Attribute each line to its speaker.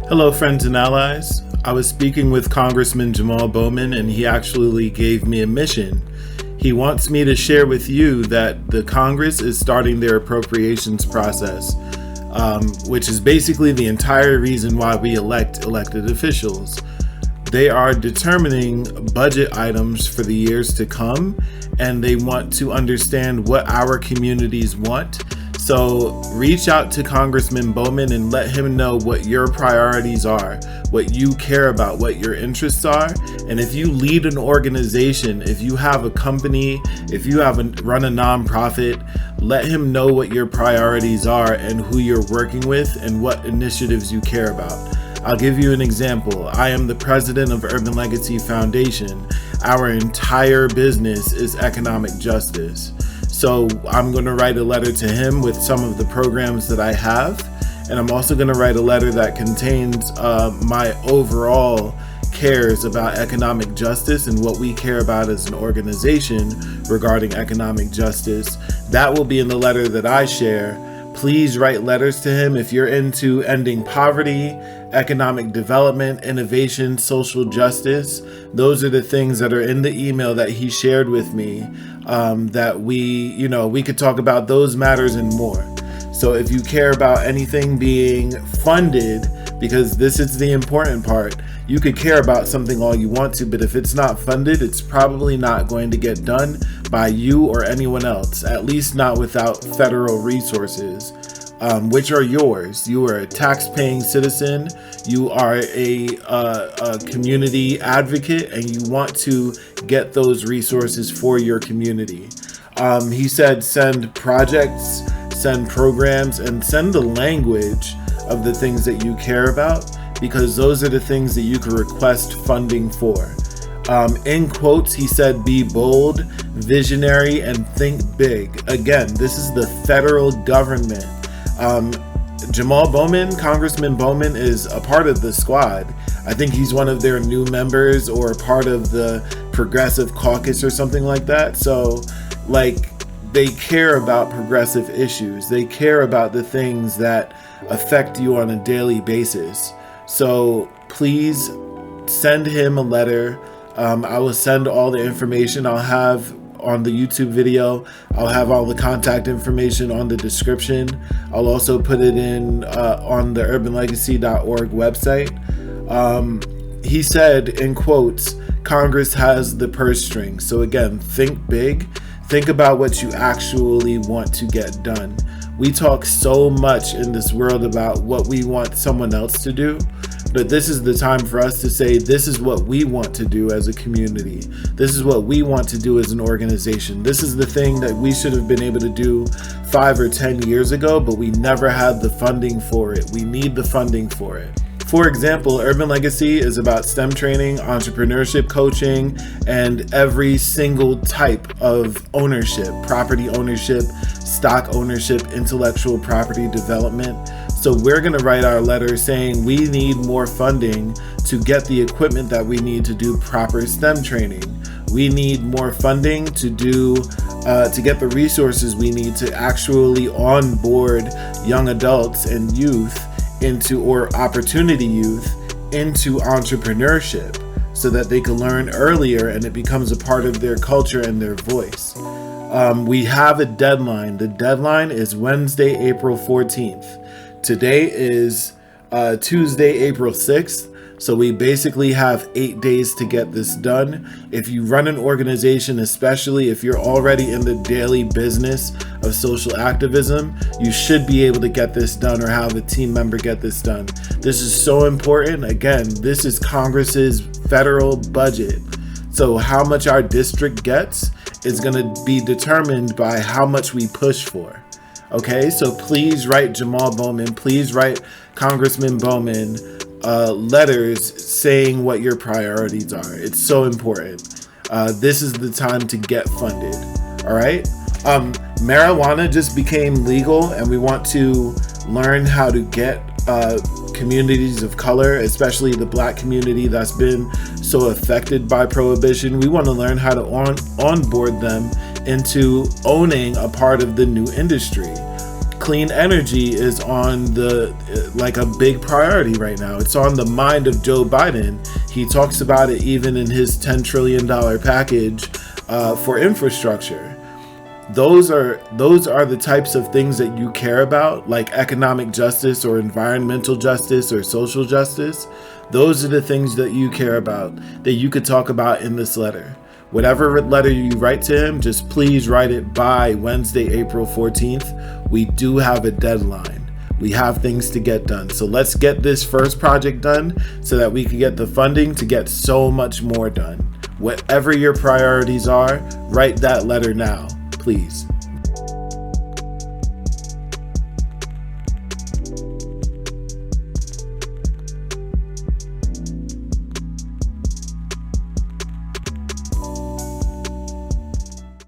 Speaker 1: Hello, friends and allies. I was speaking with Congressman Jamaal Bowman, and he actually gave me a mission. He wants me to share with you that the Congress is starting their appropriations process, which is basically the entire reason why we elect elected officials. They are determining budget items for the years to come, and they want to understand what our communities want. So reach out to Congressman Bowman and let him know what your priorities are, what you care about, what your interests are. And if you lead an organization, if you have a company, if you run a nonprofit, let him know what your priorities are and who you're working with and what initiatives you care about. I'll give you an example. I am the president of Urban Legacy Foundation. Our entire business is economic justice. So I'm going to write a letter to him with some of the programs that I have. And I'm also going to write a letter that contains my overall cares about economic justice and what we care about as an organization regarding economic justice. That will be in the letter that I share. Please write letters to him if you're into ending poverty, economic development, innovation, social justice. Those are the things that are in the email that he shared with me, that we could talk about those matters and more. So if you care about anything being funded, because this is the important part, you could care about something all you want to, but if it's not funded, it's probably not going to get done by you or anyone else, at least not without federal resources, which are yours. You are a tax-paying citizen, you are a community advocate, and you want to get those resources for your community. He said send projects, send programs, and send the language of the things that you care about, because those are the things that you can request funding for. In quotes, he said, be bold, visionary, and think big. Again, this is the federal government. Jamaal Bowman, Congressman Bowman, is a part of the squad. I think he's one of their new members or part of the Progressive Caucus or something like that. So, they care about progressive issues. They care about the things that affect you on a daily basis. So please send him a letter. I will send all the information I'll have on the YouTube video. I'll have all the contact information on the description. I'll also put it in on the urbanlegacy.org website. He said, in quotes, Congress has the purse string. So again, think big. Think about what you actually want to get done. We talk so much in this world about what we want someone else to do, but this is the time for us to say, this is what we want to do as a community. This is what we want to do as an organization. This is the thing that we should have been able to do 5 or 10 years ago, but we never had the funding for it. We need the funding for it. For example, Urban Legacy is about STEM training, entrepreneurship coaching, and every single type of ownership, property ownership, stock ownership, intellectual property development. So we're going to write our letter saying we need more funding to get the equipment that we need to do proper STEM training. We need more funding to get the resources we need to actually onboard young adults and youth or opportunity youth into entrepreneurship so that they can learn earlier and it becomes a part of their culture and their voice. We have a deadline. The deadline is Wednesday, April 14th. Today is Tuesday, April 6th. So we basically have 8 days to get this done. If you run an organization, especially if you're already in the daily business of social activism, you should be able to get this done or have a team member get this done. This is so important. Again, this is Congress's federal budget. So how much our district gets is going to be determined by how much we push for. Okay, so please write Jamaal Bowman. Please write Congressman Bowman letters saying what your priorities are. It's so important. This is the time to get funded. All right. Marijuana just became legal, and we want to learn how to get communities of color, especially the Black community that's been so affected by prohibition. We want to learn how to onboard them into owning a part of the new industry. clean energy is on like a big priority right now. It's on the mind of Joe Biden. He talks about it even in his $10 trillion package for infrastructure. Those are the types of things that you care about, like economic justice or environmental justice or social justice. Those are the things that you care about, that you could talk about in this letter. Whatever letter you write to him, just please write it by Wednesday, April 14th. We do have a deadline. We have things to get done. So let's get this first project done so that we can get the funding to get so much more done. Whatever your priorities are, write that letter now, please.